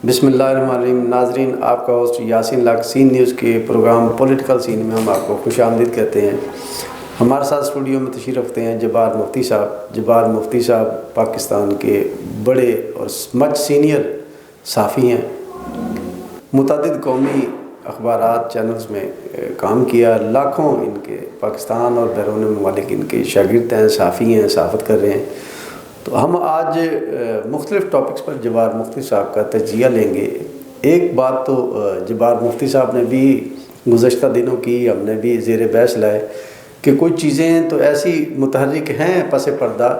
بسم اللہ الرحمن الرحیم۔ ناظرین، آپ کا ہوسٹ یاسین لاکھ سین نیوز کے پروگرام پولیٹیکل سین میں ہم آپ کو خوش آمدید کہتے ہیں۔ ہمارے ساتھ اسٹوڈیو میں تشریف رکھتے ہیں جبار مفتی صاحب۔ جبار مفتی صاحب پاکستان کے بڑے اور مچ سینئر صحافی ہیں، متعدد قومی اخبارات چینلز میں کام کیا، لاکھوں ان کے پاکستان اور بیرون ممالک ان کے شاگرد ہیں، صحافی ہیں، صحافت کر رہے ہیں۔ تو ہم آج مختلف ٹاپکس پر جبار مفتی صاحب کا تجزیہ لیں گے۔ ایک بات تو جبار مفتی صاحب نے بھی گزشتہ دنوں کی، ہم نے بھی زیر بحث لائے کہ کچھ چیزیں تو ایسی متحرک ہیں پس پردہ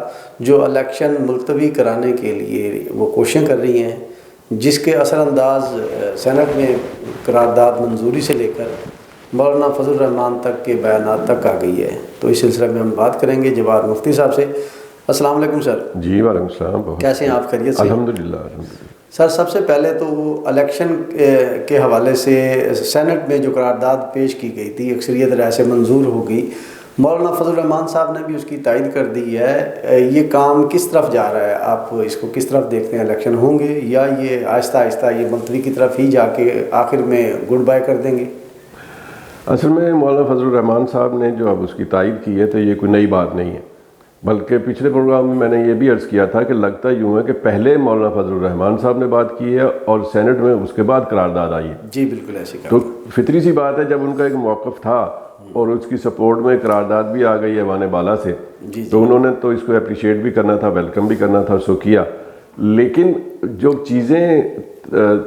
جو الیکشن ملتوی کرانے کے لیے وہ کوششیں کر رہی ہیں، جس کے اثر انداز سینٹ میں قرارداد منظوری سے لے کر مولانا فضل الرحمان تک کے بیانات تک آ گئی ہے۔ تو اس سلسلے میں ہم بات کریں گے جبار مفتی صاحب سے۔ السلام علیکم سر۔ جی وعلیکم السلام۔ کیسے ہیں آپ؟ خیریت سے؟ الحمدللہ۔ سر، سب سے پہلے تو وہ الیکشن کے حوالے سے سینٹ میں جو قرارداد پیش کی گئی تھی اکثریت رائے سے منظور ہو گئی، مولانا فضل الرحمان صاحب نے بھی اس کی تائید کر دی ہے۔ یہ کام کس طرف جا رہا ہے؟ آپ اس کو کس طرف دیکھتے ہیں؟ الیکشن ہوں گے یا یہ آہستہ آہستہ یہ ملتوی کی طرف ہی جا کے آخر میں گڈ بائی کر دیں گے؟ اصل میں مولانا فضل الرحمان صاحب نے جو اب اس کی تائید کی ہے تو یہ کوئی نئی بات نہیں ہے، بلکہ پچھلے پروگرام میں نے یہ بھی عرض کیا تھا کہ لگتا یوں ہے کہ پہلے مولانا فضل الرحمان صاحب نے بات کی ہے اور سینٹ میں اس کے بعد قرارداد آئی ہے۔ جی بالکل ایسے تو فطری سی بات ہے، جب ان کا ایک موقف تھا اور اس کی سپورٹ میں قرارداد بھی آ گئی ہے ایوان بالا سے، تو انہوں نے تو اس کو اپریشیٹ بھی کرنا تھا، ویلکم بھی کرنا تھا، سو کیا۔ لیکن جو چیزیں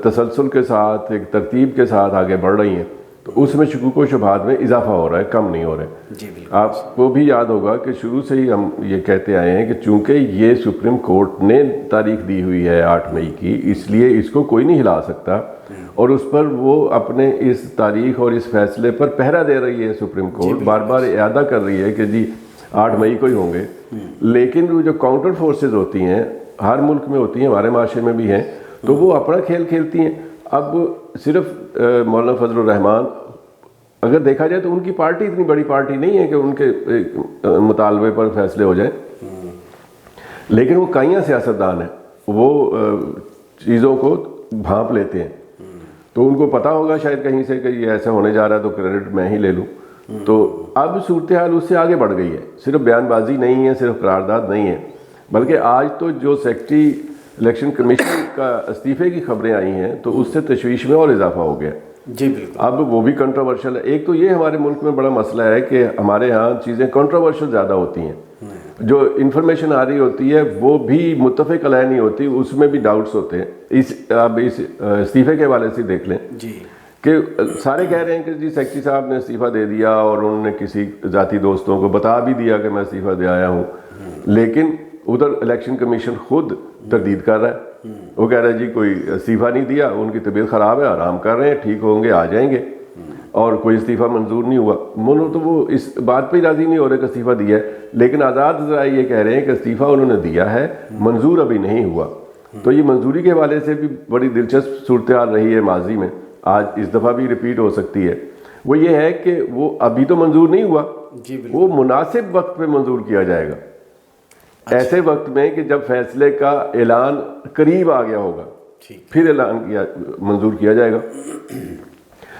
تسلسل کے ساتھ ایک ترتیب کے ساتھ آگے بڑھ رہی ہیں تو اس میں شکوک و شبہات میں اضافہ ہو رہا ہے، کم نہیں ہو رہے۔ جی بالکل۔ آپ کو بھی یاد ہوگا کہ شروع سے ہی ہم یہ کہتے آئے ہیں کہ چونکہ یہ سپریم کورٹ نے تاریخ دی ہوئی ہے 8 مئی کی، اس لیے اس کو کوئی نہیں ہلا سکتا، اور اس پر وہ اپنے اس تاریخ اور اس فیصلے پر پہرا دے رہی ہے۔ سپریم کورٹ بار بار اعادہ کر رہی ہے کہ جی 8 مئی کو ہی ہوں گے، لیکن وہ جو کاؤنٹر فورسز ہوتی ہیں ہر ملک میں ہوتی ہیں، ہمارے معاشرے میں بھی ہیں، تو وہ اپنا کھیل کھیلتی ہیں۔ اب صرف مولانا فضل الرحمان، اگر دیکھا جائے تو ان کی پارٹی اتنی بڑی پارٹی نہیں ہے کہ ان کے مطالبے پر فیصلے ہو جائیں، لیکن وہ کائیاں سیاستدان ہیں، وہ چیزوں کو بھانپ لیتے ہیں۔ تو ان کو پتا ہوگا شاید کہیں سے کہ یہ ایسا ہونے جا رہا ہے تو کریڈٹ میں ہی لے لوں۔ تو اب صورتحال اس سے آگے بڑھ گئی ہے، صرف بیان بازی نہیں ہے، صرف قرارداد نہیں ہے، بلکہ آج تو جو سیکرٹری الیکشن کمیشن کا استعفے کی خبریں آئی ہیں تو اس سے تشویش میں اور اضافہ ہو گیا۔ جی بالکل۔ اب وہ بھی کنٹروورشل ہے۔ ایک تو یہ ہمارے ملک میں بڑا مسئلہ ہے کہ ہمارے ہاں چیزیں کنٹروورشل زیادہ ہوتی ہیں، جو انفارمیشن آ رہی ہوتی ہے وہ بھی متفق علیہ نہیں ہوتی، اس میں بھی ڈاؤٹس ہوتے ہیں۔ اب اس استعفے کے حوالے سے دیکھ لیں جی کہ سارے کہہ رہے ہیں کہ جی سیکرٹری صاحب نے استعفیٰ دے دیا اور انہوں نے کسی ذاتی دوستوں کو بتا بھی دیا کہ میں استعفیٰ دے آیا ہوں، لیکن ادھر الیکشن کمیشن خود تردید کر رہا ہے۔ وہ کہہ رہا ہے جی کوئی استعفیٰ نہیں دیا، ان کی طبیعت خراب ہے، آرام کر رہے ہیں، ٹھیک ہوں گے، آ جائیں گے، اور کوئی استعفیٰ منظور نہیں ہوا۔ تو وہ اس بات پہ ہی راضی نہیں ہو رہے کہ استعفیٰ دیا ہے، لیکن آزاد ذرائع یہ کہہ رہے ہیں کہ استعفیٰ انہوں نے دیا ہے، منظور ابھی نہیں ہوا۔ تو یہ منظوری کے حوالے سے بھی بڑی دلچسپ صورتحال رہی ہے ماضی میں، آج اس دفعہ بھی ریپیٹ ہو سکتی ہے۔ وہ یہ ہے کہ وہ ابھی تو منظور نہیں ہوا، وہ مناسب وقت پہ منظور کیا جائے گا، ایسے وقت میں کہ جب فیصلے کا اعلان قریب آ گیا ہوگا، پھر اعلان منظور کیا جائے گا۔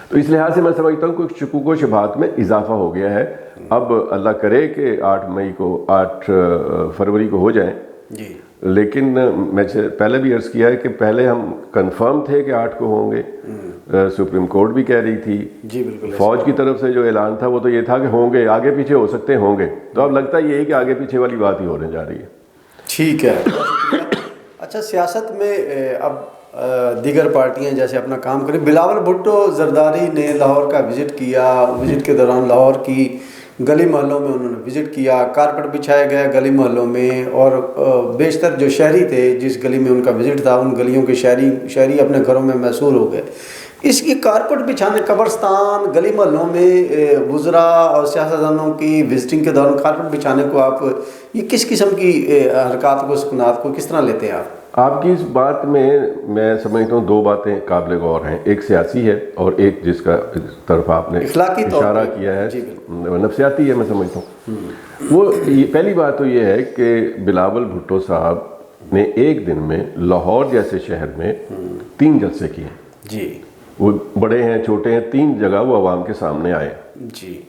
تو اس لحاظ سے میں سمجھتا ہوں کہ شکوک و شبہات میں اضافہ ہو گیا ہے۔ اب اللہ کرے کہ 8 فروری کو ہو جائیں، لیکن میں پہلے بھی عرض کیا ہے کہ پہلے ہم کنفرم تھے کہ 8 کو ہوں گے، سپریم کورٹ بھی کہہ رہی تھی، فوج کی طرف سے جو اعلان تھا وہ تو یہ تھا کہ ہوں گے، آگے پیچھے ہو سکتے ہوں گے، تو اب لگتا یہ ہے کہ آگے پیچھے والی بات ہی ہونے جا رہی ہے۔ ٹھیک ہے۔ اچھا، سیاست میں اب دیگر پارٹیاں جیسے اپنا کام کریں، بلاول بھٹو زرداری نے لاہور کا وزٹ کیا، وزٹ کے دوران لاہور کی گلی محلوں میں انہوں نے وزٹ کیا، کارپٹ بچھائے گئے گلی محلوں میں، اور بیشتر جو شہری تھے جس گلی میں ان کا وزٹ تھا ان گلیوں کے شہری اپنے گھروں میں محصور ہو گئے۔ اس کی کارپٹ بچھانے، قبرستان گلی محلوں میں وزراء اور سیاستدانوں کی وزٹنگ کے دوران کارپٹ بچھانے کو آپ یہ کس قسم کی حرکات کو، سکنات کو کس طرح لیتے ہیں آپ کی اس بات میں سمجھتا ہوں 2 باتیں قابل غور ہیں، ایک سیاسی ہے اور ایک جس کا طرف آپ نے اشارہ کیا ہے نفسیاتی ہے، میں سمجھتا ہوں۔ وہ پہلی بات تو یہ ہے کہ بلاول بھٹو صاحب نے ایک دن میں لاہور جیسے شہر میں 3 جلسے کیے جی، وہ بڑے ہیں چھوٹے ہیں، 3 جگہ وہ عوام کے سامنے آئے. جی،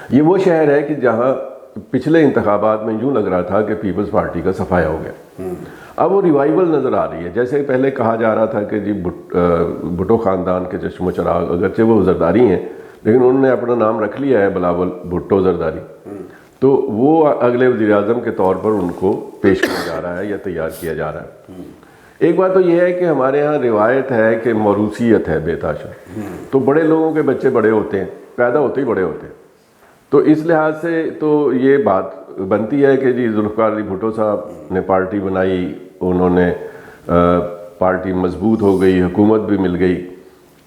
یہ وہ شہر ہے کہ جہاں پچھلے انتخابات میں یوں لگ رہا تھا کہ پیپلز پارٹی کا صفایا ہو گیا. اب وہ ریوائیول نظر آ رہی ہے. جیسے پہلے کہا جا رہا تھا کہ جی بھٹو خاندان کے چشم و چراغ، اگرچہ وہ زرداری ہیں لیکن انہوں نے اپنا نام رکھ لیا ہے بلاول بھٹو زرداری، تو وہ اگلے وزیر اعظم کے طور پر ان کو پیش کیا جا رہا ہے یا تیار کیا جا رہا ہے. ایک بات تو یہ ہے کہ ہمارے ہاں روایت ہے کہ موروثیت ہے بے تحاشا، تو بڑے لوگوں کے بچے بڑے ہوتے ہیں، پیدا ہوتے ہی بڑے ہوتے ہیں. تو اس لحاظ سے تو یہ بات بنتی ہے کہ جی ذوالفقار علی بھٹو صاحب نے پارٹی بنائی، انہوں نے پارٹی مضبوط ہو گئی، حکومت بھی مل گئی.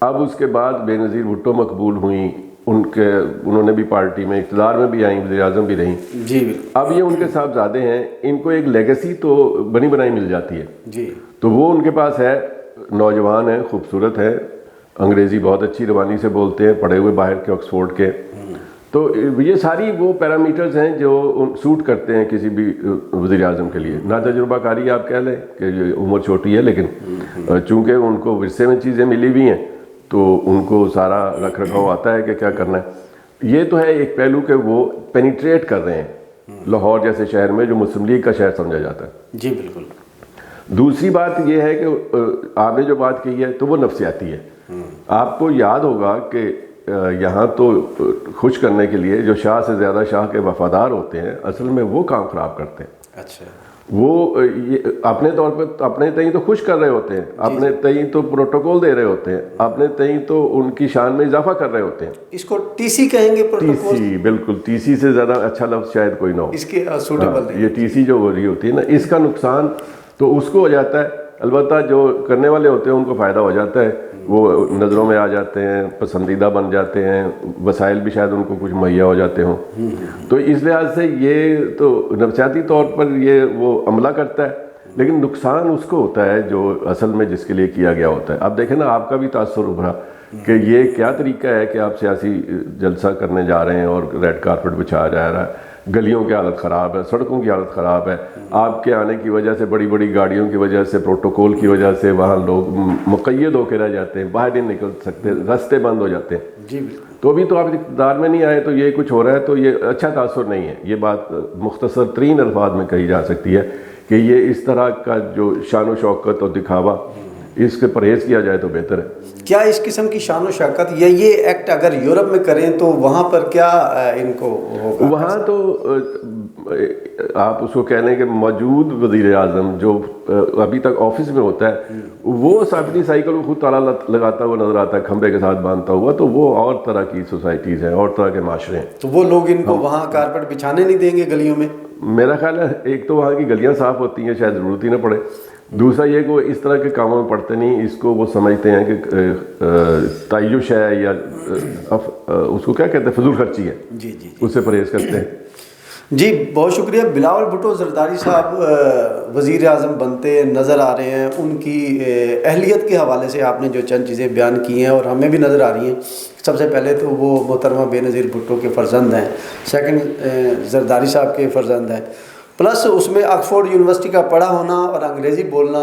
اب اس کے بعد بے نظیر بھٹو مقبول ہوئیں، انہوں نے بھی پارٹی میں اقتدار میں بھی آئیں، وزیر اعظم بھی رہیں. جی، اب یہ ان کے صاحبزادے ہیں، ان کو ایک لیگیسی تو بنی بنائی مل جاتی ہے. جی، تو وہ ان کے پاس ہے، نوجوان ہیں، خوبصورت ہے، انگریزی بہت اچھی زبانی سے بولتے ہیں، پڑھے ہوئے باہر کے آکسفورڈ کے. تو یہ ساری وہ پیرامیٹرز ہیں جو سوٹ کرتے ہیں کسی بھی وزیر اعظم کے لیے. نا تجربہ کاری آپ کہہ لیں کہ یہ عمر چھوٹی ہے، لیکن چونکہ ان کو ورثے میں چیزیں ملی ہوئی ہیں تو ان کو سارا رکھ رکھاؤ آتا ہے کہ کیا کرنا ہے. یہ تو ہے ایک پہلو کہ وہ پینیٹریٹ کر رہے ہیں لاہور جیسے شہر میں جو مسلم لیگ کا شہر سمجھا جاتا ہے. جی بالکل. دوسری بات یہ ہے کہ آپ نے جو بات کہی ہے تو وہ نفسیاتی ہے. آپ کو یاد ہوگا کہ یہاں تو خوش کرنے کے لیے جو شاہ سے زیادہ شاہ کے وفادار ہوتے ہیں اصل میں وہ کام خراب کرتے ہیں. اچھا. وہ اپنے طور پہ اپنے تئیں تو خوش کر رہے ہوتے ہیں، اپنے تئیں تو پروٹوکول دے رہے ہوتے ہیں، اپنے تئیں تو ان کی شان میں اضافہ کر رہے ہوتے ہیں. اس کو ٹی سی کہیں گے؟ ٹی سی، بالکل. ٹی سی سے زیادہ اچھا لفظ شاید کوئی نہ ہو اس کے سوٹیبل. یہ ٹی سی جو ہو رہی ہوتی ہے نا، اس کا نقصان تو اس کو ہو جاتا ہے. البتہ جو کرنے والے ہوتے ہیں ان کو فائدہ ہو جاتا ہے، وہ نظروں میں آ جاتے ہیں، پسندیدہ بن جاتے ہیں، وسائل بھی شاید ان کو کچھ مہیا ہو جاتے ہوں. تو اس لحاظ سے یہ تو نفسیاتی طور پر یہ وہ عملہ کرتا ہے، لیکن نقصان اس کو ہوتا ہے جو اصل میں جس کے لیے کیا گیا ہوتا ہے. اب دیکھیں نا، آپ کا بھی تاثر ابھرا کہ یہ کیا طریقہ ہے کہ آپ سیاسی جلسہ کرنے جا رہے ہیں اور ریڈ کارپٹ بچھایا جا رہا ہے، گلیوں کی حالت خراب ہے، سڑکوں کی حالت خراب ہے. آپ کے آنے کی وجہ سے، بڑی بڑی گاڑیوں کی وجہ سے، پروٹوکول کی وجہ سے وہاں لوگ مقید ہو کے رہ جاتے ہیں، باہر نہیں نکل سکتے، راستے بند ہو جاتے ہیں. جی. تو ابھی تو آپ اقتدار میں نہیں آئے تو یہ کچھ ہو رہا ہے، تو یہ اچھا تاثر نہیں ہے. یہ بات مختصر ترین الفاظ میں کہی جا سکتی ہے کہ یہ اس طرح کا جو شان و شوکت اور دکھاوا، اس سے پرہیز کیا جائے تو بہتر ہے. کیا اس قسم کی شان و شوکت یا یہ ایکٹ اگر یورپ میں کریں تو وہاں پر کیا ان کو ہوگا؟ وہاں تو آپ اس کو کہہ لیں کہ موجود وزیر اعظم جو ابھی تک آفس میں ہوتا ہے، وہ اپنی سائیکل کو خود تالا لگاتا ہوا نظر آتا ہے، کھمبے کے ساتھ باندھتا ہوا. تو وہ اور طرح کی سوسائٹیز ہیں، اور طرح کے معاشرے ہیں. تو وہ لوگ ان کو وہاں کارپٹ بچھانے نہیں دیں گے گلیوں میں؟ میرا خیال ہے ایک تو وہاں کی گلیاں صاف ہوتی ہیں، شاید ضرورت ہی نہ پڑے. دوسرا یہ کہ وہ اس طرح کے کاموں میں پڑتے نہیں. اس کو وہ سمجھتے ہیں کہ تعیش ہے یا اس کو کیا کہتے ہیں، فضول خرچی ہے. جی جی. اس سے پرہیز کرتے ہیں. جی بہت شکریہ. بلاول بھٹو زرداری صاحب وزیر اعظم بنتے نظر آ رہے ہیں. ان کی اہلیت کے حوالے سے آپ نے جو چند چیزیں بیان کی ہیں اور ہمیں بھی نظر آ رہی ہیں، سب سے پہلے تو وہ محترمہ بے نظیر بھٹو کے فرزند ہیں، سیکنڈ زرداری صاحب کے فرزند ہیں، پلس اس میں آکسفورڈ یونیورسٹی کا پڑھا ہونا اور انگریزی بولنا.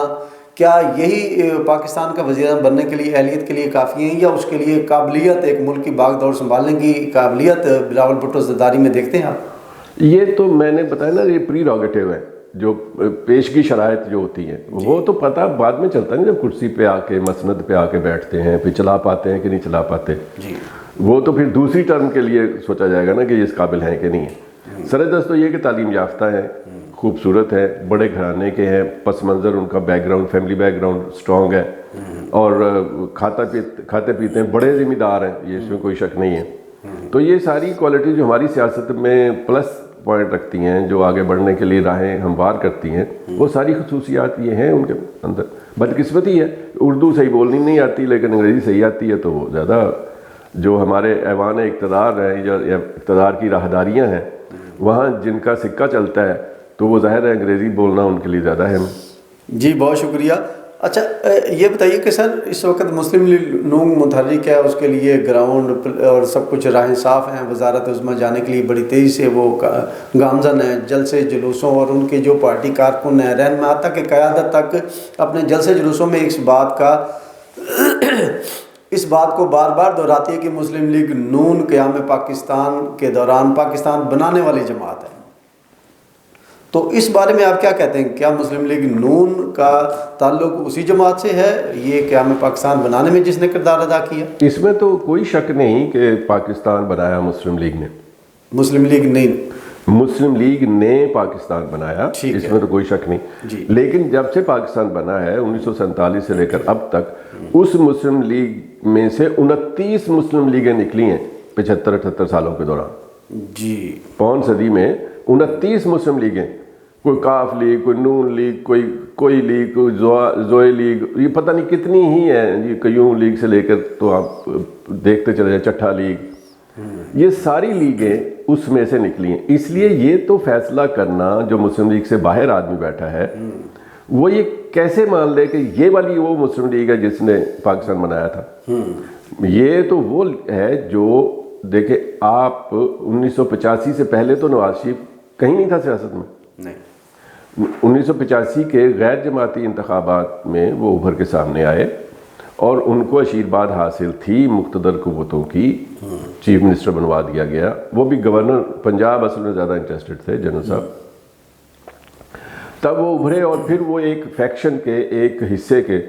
کیا یہی پاکستان کا وزیر اعظم بننے کے لیے، اہلیت کے لیے کافی ہیں، یا اس کے لیے قابلیت، ایک ملک کی باغ دوڑ سنبھالنے کی قابلیت بلاول بھٹو زرداری میں دیکھتے ہیں آپ؟ یہ تو میں نے بتایا نا، یہ پری روگیٹو ہے. جو پیشگی شرائط جو ہوتی ہیں وہ تو پتہ بعد میں چلتا ہے، جب کرسی پہ آ کے، مسند پہ آ کے بیٹھتے ہیں، پھر چلا پاتے ہیں کہ نہیں چلا پاتے. جی. وہ تو پھر دوسری ٹرم کے لیے سوچا جائے گا نا کہ یہ اس قابل ہیں کہ نہیں ہے. سردست تو یہ کہ تعلیم یافتہ ہیں، خوبصورت ہے، بڑے گھرانے کے ہیں، پس منظر ان کا back ground, family back ground strong ہے، اور کھاتے پیتے ہیں، بڑے ذمہ دار ہیں، یہ اس میں کوئی شک نہیں ہے. تو یہ ساری کوالٹی جو ہماری سیاست میں پلس پوائنٹ رکھتی ہیں، جو آگے بڑھنے کے لیے راہیں ہموار کرتی ہیں، وہ ساری خصوصیات یہ ہیں ان کے اندر. بدقسمتی ہے اردو صحیح بولنی نہیں آتی لیکن انگریزی صحیح آتی ہے، تو وہ زیادہ جو ہمارے ایوان اقتدار ہیں یا اقتدار کی راہداریاں ہیں، وہاں جن کا سکہ چلتا ہے تو وہ ظاہر ہے انگریزی بولنا ان کے لیے زیادہ اہم. جی بہت شکریہ. اچھا یہ بتائیے کہ سر اس وقت مسلم لیگ نون متحرک ہے، اس کے لیے گراؤنڈ اور سب کچھ راہیں صاف ہیں، وزارت عظمیٰ جانے کے لیے بڑی تیزی سے وہ گامزن ہیں، جلسے جلوسوں اور ان کے جو پارٹی کارکن ہیں، رہنما تک کہ قیادت تک اپنے جلسے جلوسوں میں اس بات کو بار بار دہراتی ہے کہ مسلم لیگ نون قیام پاکستان کے دوران پاکستان بنانے والی جماعت ہے۔ تو اس بارے میں آپ کیا کہتے ہیں؟ کیا مسلم لیگ نون کا تعلق اسی جماعت سے ہے، یہ قیام پاکستان بنانے میں جس نے کردار ادا کیا؟ اس میں تو کوئی شک نہیں کہ پاکستان بنایا مسلم لیگ نے، مسلم لیگ نہیں، مسلم لیگ نے پاکستان بنایا، اس میں تو کوئی شک نہیں۔ لیکن جب سے پاکستان بنا ہے 1947 سے لے کر اب تک، اس مسلم لیگ میں سے 29 مسلم لیگیں نکلی ہیں 75-78 سالوں کے دوران، پون صدی میں 29 مسلم لیگیں، کوئی کاف لیگ، کوئی نون لیگ، کوئی لیگ، کوئی زوئے لیگ، یہ پتہ نہیں کتنی ہی ہیں، یہ قیوم لیگ سے لے کر تو آپ دیکھتے چلے جائیں، چٹھا لیگ، یہ ساری لیگیں اس میں سے نکلی ہیں۔ اس لیے یہ تو فیصلہ کرنا جو مسلم لیگ سے باہر آدمی بیٹھا ہے وہ یہ کیسے مان لے کہ یہ والی وہ مسلم لیگ ہے جس نے پاکستان بنایا تھا؟ یہ تو وہ ہے جو دیکھیں آپ 1985 سے پہلے تو نواز شریف کہیں نہیں تھا سیاست میں، 1985 کے غیر جماعتی انتخابات میں وہ ابھر کے سامنے آئے اور ان کو آشیرواد حاصل تھی مقتدر قوتوں کی، چیف منسٹر بنوا دیا گیا، وہ بھی گورنر پنجاب اصل میں زیادہ انٹرسٹڈ تھے جنرل صاحب، تب وہ ابھرے اور پھر وہ ایک فیکشن کے ایک حصے کے،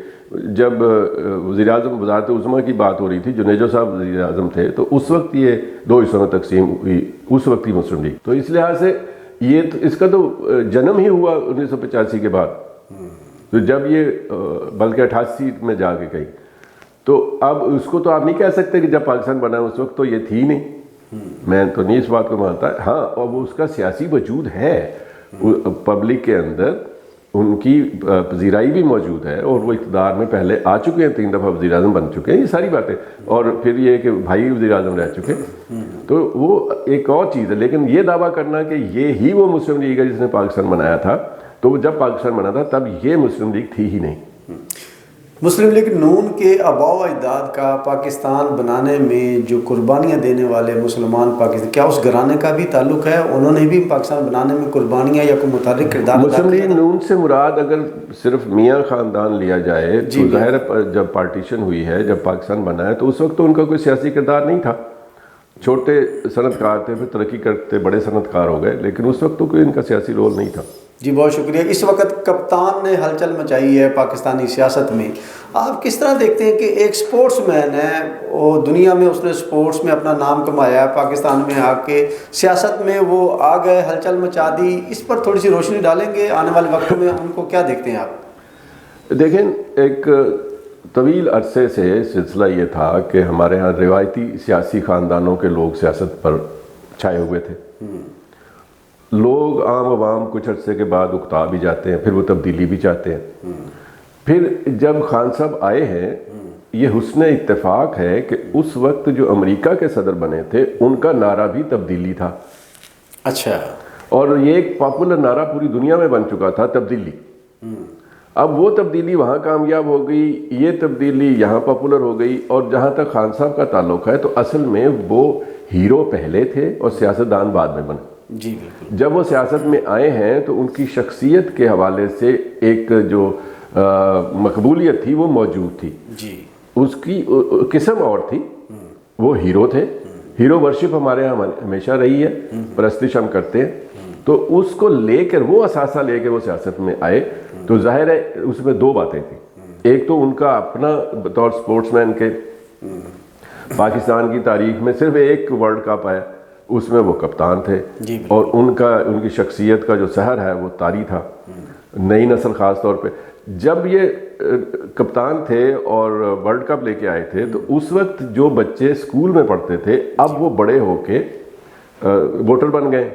جب وزیر اعظم وزارت عظمیٰ کی بات ہو رہی تھی، جنیجو صاحب وزیر اعظم تھے، تو اس وقت یہ 2 حصوں میں تقسیم ہوئی، اس وقت کی مسلم لیگ، تو اس لحاظ سے یہ اس کا تو جنم ہی ہوا 1985 کے بعد، تو جب یہ بلکہ 88 میں جا کے گئی، تو اب اس کو تو آپ نہیں کہہ سکتے کہ جب پاکستان بنا اس وقت تو یہ تھی نہیں، میں تو نہیں اس بات کو مانتا۔ ہاں، اور وہ اس کا سیاسی وجود ہے، پبلک کے اندر ان کی پذیرائی بھی موجود ہے، اور وہ اقتدار میں پہلے آ چکے ہیں، 3 دفعہ وزیر اعظم بن چکے ہیں، یہ ساری باتیں، اور پھر یہ کہ بھائی وزیر اعظم رہ چکے، تو وہ ایک اور چیز ہے۔ لیکن یہ دعویٰ کرنا کہ یہ ہی وہ مسلم لیگ ہے جس نے پاکستان بنایا تھا، تو جب پاکستان بنا تھا تب یہ مسلم لیگ تھی ہی نہیں۔ مسلم لیگ نون کے آباء و اجداد کا پاکستان بنانے میں جو قربانیاں دینے والے مسلمان پاکستان، کیا اس گھرانے کا بھی تعلق ہے؟ انہوں نے بھی پاکستان بنانے میں قربانیاں یا کوئی متحرک کردار ادا کیا؟ مسلم لیگ نون سے مراد اگر صرف میاں خاندان لیا جائے تو ظاہر ہے جب پارٹیشن ہوئی ہے، جب پاکستان بنا ہے، تو اس وقت تو ان کا کوئی سیاسی کردار نہیں تھا، چھوٹے صنعت کار تھے، پھر ترقی کرتے بڑے صنعت کار ہو گئے، لیکن اس وقت تو کوئی ان کا سیاسی رول نہیں تھا۔ جی بہت شکریہ۔ اس وقت کپتان نے ہلچل مچائی ہے پاکستانی سیاست میں، آپ کس طرح دیکھتے ہیں کہ ایک سپورٹس مین ہے، وہ دنیا میں اس نے سپورٹس میں اپنا نام کمایا ہے، پاکستان میں آ کے سیاست میں وہ آ گئے، ہلچل مچا دی، اس پر تھوڑی سی روشنی ڈالیں گے آنے والے وقتوں میں، ان کو کیا دیکھتے ہیں آپ؟ دیکھیں، ایک طویل عرصے سے سلسلہ یہ تھا کہ ہمارے ہاں روایتی سیاسی خاندانوں کے لوگ سیاست پر چھائے ہوئے تھے، لوگ عام عوام کچھ عرصے کے بعد اکتا بھی جاتے ہیں، پھر وہ تبدیلی بھی چاہتے ہیں۔ پھر جب خان صاحب آئے ہیں، یہ حسن اتفاق ہے کہ اس وقت جو امریکہ کے صدر بنے تھے ان کا نعرہ بھی تبدیلی تھا۔ اچھا، اور یہ ایک پاپولر نعرہ پوری دنیا میں بن چکا تھا، تبدیلی۔ اب وہ تبدیلی وہاں کامیاب ہو گئی، یہ تبدیلی یہاں پاپولر ہو گئی، اور جہاں تک خان صاحب کا تعلق ہے تو اصل میں وہ ہیرو پہلے تھے اور سیاستدان بعد میں بنے۔ جی بالکل۔ جب وہ سیاست میں آئے ہیں تو ان کی شخصیت کے حوالے سے ایک جو مقبولیت تھی وہ موجود تھی، جی، اس کی قسم اور تھی، وہ ہیرو تھے، ہیرو ورشپ ہمارے یہاں ہمیشہ رہی ہے، پرستش ہم کرتے ہیں، تو اس کو لے کر وہ اثاثہ لے کے وہ سیاست میں آئے، تو ظاہر ہے اس میں 2 باتیں تھیں۔ ایک تو ان کا اپنا بطور سپورٹس مین کے پاکستان کی تاریخ میں صرف ایک ورلڈ کپ آیا، اس میں وہ کپتان تھے، اور ان کی شخصیت کا جو سحر ہے وہ طاری تھا، نئی نسل خاص طور پہ۔ جب یہ کپتان تھے اور ورلڈ کپ لے کے آئے تھے تو اس وقت جو بچے اسکول میں پڑھتے تھے اب وہ بڑے ہو کے ووٹر بن گئے،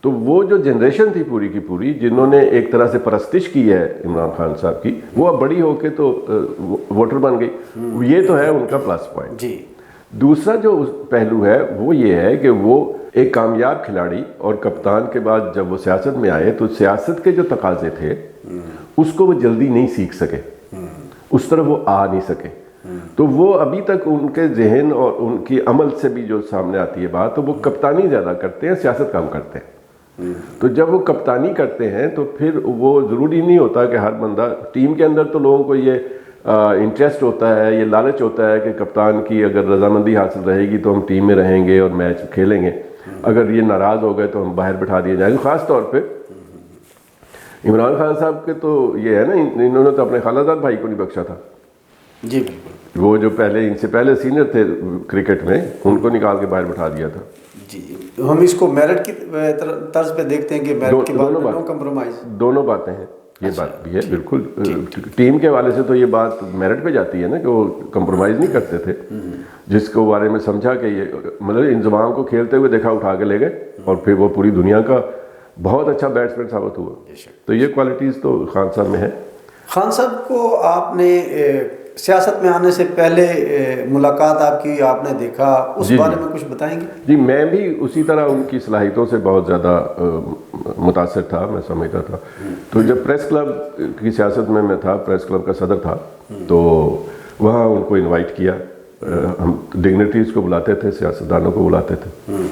تو وہ جو جنریشن تھی پوری کی پوری، جنہوں نے ایک طرح سے پرستش کی ہے عمران خان صاحب کی، وہ اب بڑی ہو کے تو ووٹر بن گئی، یہ تو ہے ان کا پلس پوائنٹ۔ جی، دوسرا جو پہلو ہے وہ یہ ہے کہ وہ ایک کامیاب کھلاڑی اور کپتان کے بعد جب وہ سیاست میں آئے تو سیاست کے جو تقاضے تھے اس کو وہ جلدی نہیں سیکھ سکے، اس طرف وہ آ نہیں سکے. تو وہ ابھی تک ان کے ذہن اور ان کی عمل سے بھی جو سامنے آتی ہے بات, تو وہ کپتانی زیادہ کرتے ہیں, سیاست کم کرتے ہیں. تو جب وہ کپتانی کرتے ہیں تو پھر وہ ضروری نہیں ہوتا کہ ہر بندہ ٹیم کے اندر, تو لوگوں کو یہ انٹرسٹ ہوتا ہے, یہ لالچ ہوتا ہے کہ کپتان کی اگر رضامندی حاصل رہے گی تو ہم ٹیم میں رہیں گے اور میچ کھیلیں گے, اگر یہ ناراض ہو گئے تو ہم باہر بٹھا دیے جائیں گے. خاص طور پہ عمران خان صاحب کے تو یہ ہے نا, انہوں نے تو اپنے خالہ زاد بھائی کو نہیں بخشا تھا. جی بالکل. وہ جو پہلے ان سے پہلے سینئر تھے کرکٹ میں, ان کو نکال کے باہر بٹھا دیا تھا. جی ہم اس کو میرٹ کی طرز پہ دیکھتے ہیں کہ میرٹ کے بعد نو کمپرومائز. دونوں باتیں ہیں, یہ بات بھی ہے بالکل. ٹیم کے حوالے سے تو یہ بات میرٹ پہ جاتی ہے نا کہ وہ کمپرومائز نہیں کرتے تھے, جس کو بارے میں سمجھا کہ یہ مطلب انضمام کو کھیلتے ہوئے دیکھا, اٹھا کے لے گئے, اور پھر وہ پوری دنیا کا بہت اچھا بیٹسمین ثابت ہوا. تو یہ کوالٹیز تو خان صاحب میں ہے. خان صاحب کو آپ نے سیاست میں آنے سے پہلے ملاقات آپ کی, آپ نے دیکھا, اس بارے میں کچھ بتائیں گے؟ جی میں بھی اسی طرح ان کی صلاحیتوں سے بہت زیادہ متاثر تھا, میں سمجھتا تھا. تو جب پریس کلب کی سیاست میں تھا, پریس کلب کا صدر تھا, تو وہاں ان کو انوائٹ کیا. ہم ڈگنیٹریز کو بلاتے تھے, سیاستدانوں کو بلاتے تھے.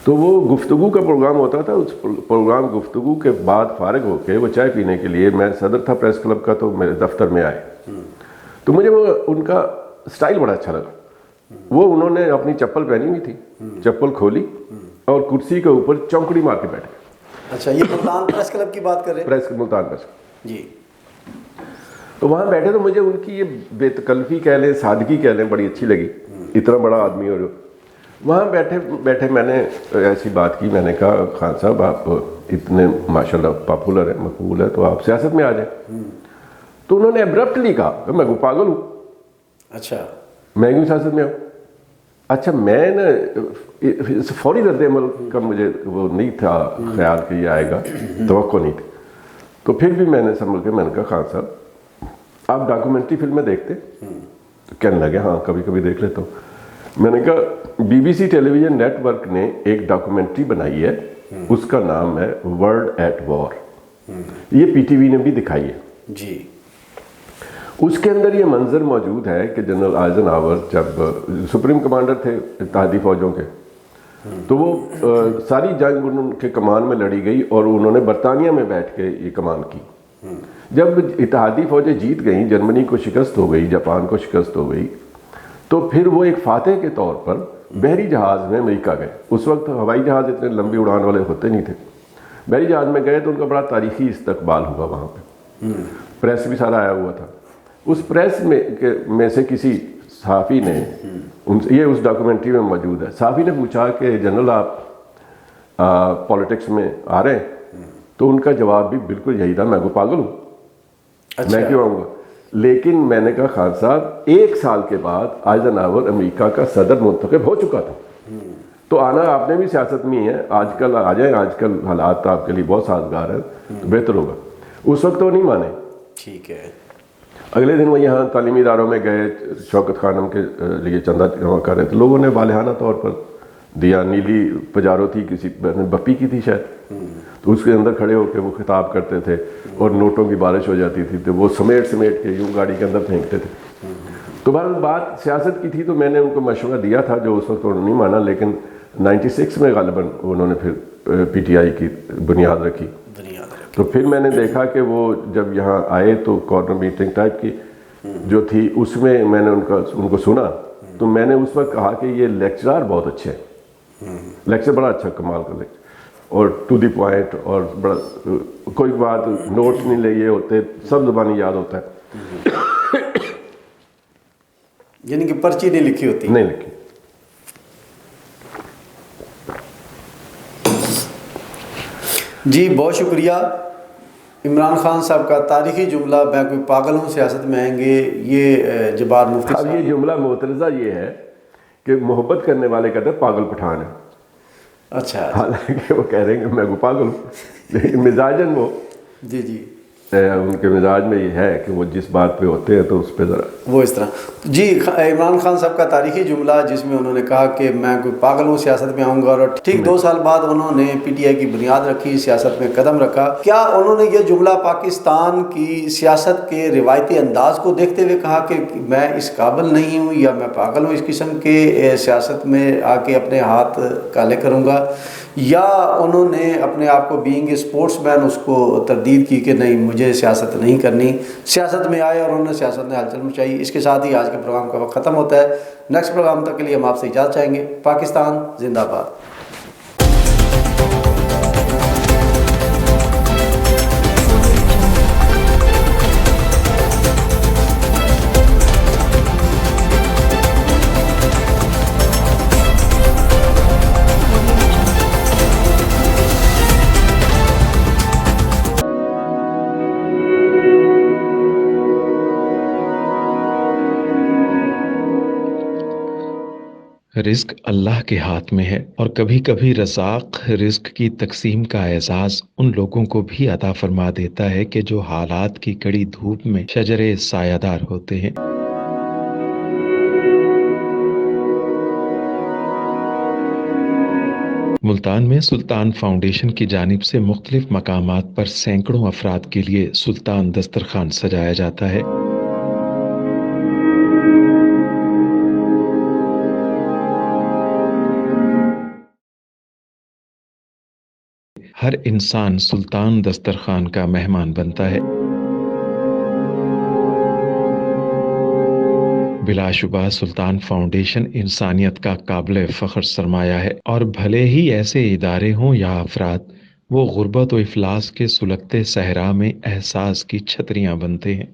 تو وہ گفتگو کا پروگرام ہوتا تھا. اس پروگرام گفتگو کے بعد فارغ ہو کے وہ چائے پینے کے لیے, میں صدر تھا پریس کلب کا, تو میرے دفتر میں آئے. تو مجھے وہ ان کا سٹائل بڑا اچھا لگا. وہ انہوں نے اپنی چپل پہنی ہوئی تھی, چپل کھولی اور کرسی کے اوپر چونکڑی مار کے بیٹھ گئے. اچھا, یہ ملتان پریس کلب کی بات کر رہے ہیں؟ Multan press club. جی. تو وہاں بیٹھے تو مجھے ان کی یہ بے تکلفی کہہ لیں, سادگی کہہ لیں, بڑی اچھی لگی. اتنا بڑا آدمی, اور وہاں بیٹھے میں نے ایسی بات کی, میں نے کہا خان صاحب آپ اتنے ماشاءاللہ پاپولر ہیں, مقبول ہے, تو آپ سیاست میں آ جائیں. تو انہوں نے ابرپٹلی کہا کہ میں کو پاگل ہوں. اچھا, میں کیوں سیاست میں آؤں؟ اچھا, میں نا فوری رد عمل کا مجھے وہ نہیں تھا خیال کہ یہ آئے گا, توقع نہیں تھی. تو پھر بھی میں نے سنبھل کے میں نے کہا خان صاحب آپ ڈاکومنٹری فلمیں دیکھتے؟ تو کہنے لگے ہاں کبھی کبھی دیکھ لیتا ہوں. میں نے کہا B B C television network نے ایک ڈاکومنٹری بنائی ہے, اس کا نام ہے ورلڈ ایٹ وار. یہ پی ٹی وی نے بھی دکھائی ہے. جی. اس کے اندر یہ منظر موجود ہے کہ جنرل آئزن ہاور جب سپریم کمانڈر تھے اتحادی فوجوں کے, تو وہ ساری جنگ ان کے کمان میں لڑی گئی, اور انہوں نے برطانیہ میں بیٹھ کے یہ کمان کی. جب اتحادی فوجیں جیت گئیں, جرمنی کو شکست ہو گئی, جاپان کو شکست ہو گئی, تو پھر وہ ایک فاتح کے طور پر بحری جہاز میں امریکہ گئے. اس وقت ہوائی جہاز اتنے لمبی اڑان والے ہوتے نہیں تھے. بحری جہاز میں گئے تو ان کا بڑا تاریخی استقبال ہوا وہاں پہ. پریس بھی سارا آیا ہوا تھا. اس پریس میں سے کسی صحافی نے, یہ اس ڈاکومنٹری میں موجود ہے, صحافی نے پوچھا کہ جنرل آپ پالیٹکس میں آ رہے ہیں؟ تو ان کا جواب بھی بالکل یہی تھا, میں کو پاگل ہوں, میں کیوں آؤں گا. لیکن میں نے کہا خان صاحب 1 سال کے بعد آئزن ہاور امریکہ کا صدر منتخب ہو چکا تھا, تو آنا آپ نے بھی سیاست میں ہی ہے, آج کل آ جائیں, آج کل حالات آپ کے لیے بہت سازگار ہیں, تو بہتر ہوگا. اس وقت وہ نہیں مانے. ٹھیک ہے. اگلے دن وہ یہاں تعلیمی اداروں میں گئے, شوکت خانم کے لیے چندہ جمع کر رہے تھے. لوگوں نے والہانہ طور پر دیا. نیلی پجارو تھی, کسی بپی کی تھی شاید, تو اس کے اندر کھڑے ہو کے وہ خطاب کرتے تھے, اور نوٹوں کی بارش ہو جاتی تھی, تو وہ سمیٹ کے یوں گاڑی کے اندر پھینکتے تھے. تو بات سیاست کی تھی, تو میں نے ان کو مشورہ دیا تھا جو اس وقت انہوں نے نہیں مانا, لیکن 96 میں غالباً انہوں نے پھر پی ٹی آئی کی بنیاد رکھی. تو پھر میں نے دیکھا کہ وہ جب یہاں آئے تو کارنر میٹنگ ٹائپ کی جو تھی, اس میں میں نے ان کو سنا, تو میں نے اس وقت کہا کہ یہ لیکچرار بہت اچھے ہیں, لیکچر بڑا اچھا کمال کا لیکچر, اور ٹو دی پوائنٹ, اور بڑا کوئی بات نوٹس نہیں لیے ہوتے, سب زبانی یاد ہوتا ہے. یعنی کہ پرچی نہیں لکھی ہوتی؟ نہیں لکھی. جی بہت شکریہ. عمران خان صاحب کا تاریخی جملہ میں کوئی پاگل ہوں سیاست میں آئیں گے, یہ جبار مفتی صاحب. یہ جملہ معترضہ یہ ہے کہ محبت کرنے والے کہتے ہیں پاگل پٹھان ہے. اچھا. حالانکہ وہ کہہ رہے ہیں کہ میں کو پاگل ہوں, لیکن مزاجن وہ. جی. ان کے مزاج میں یہ ہے کہ وہ جس بات پہ ہوتے ہیں تو اس پہ ذرا وہ اس طرح. جی عمران خان صاحب کا تاریخی جملہ جس میں انہوں نے کہا کہ میں کوئی پاگل ہوں سیاست میں آؤں گا، اور ٹھیک 2 سال بعد انہوں نے پی ٹی آئی کی بنیاد رکھی، سیاست میں قدم رکھا. کیا انہوں نے یہ جملہ پاکستان کی سیاست کے روایتی انداز کو دیکھتے ہوئے کہا کہ میں اس قابل نہیں ہوں یا میں پاگل ہوں اس قسم کے سیاست میں آ کے اپنے ہاتھ کالے کروں گا، یا انہوں نے اپنے آپ کو بینگ اے اسپورٹس مین اس کو تردید کی کہ نہیں مجھے سیاست نہیں کرنی، سیاست میں آئے اور انہوں نے سیاست میں ہلچل مچائی؟ اس کے ساتھ ہی آج کے پروگرام کا وقت ختم ہوتا ہے. نیکسٹ پروگرام تک کے لیے ہم آپ سے اجازت چاہیں گے. پاکستان زندہ باد. رزق اللہ کے ہاتھ میں ہے، اور کبھی کبھی رزاق رزق کی تقسیم کا اعزاز ان لوگوں کو بھی عطا فرما دیتا ہے کہ جو حالات کی کڑی دھوپ میں شجرے سایہ دار ہوتے ہیں. ملتان میں سلطان فاؤنڈیشن کی جانب سے مختلف مقامات پر سینکڑوں افراد کے لیے سلطان دسترخوان سجایا جاتا ہے. ہر انسان سلطان دسترخوان کا مہمان بنتا ہے. بلا شبہ سلطان فاؤنڈیشن انسانیت کا قابل فخر سرمایہ ہے، اور بھلے ہی ایسے ادارے ہوں یا افراد، وہ غربت و افلاس کے سلگتے صحرا میں احساس کی چھتریاں بنتے ہیں.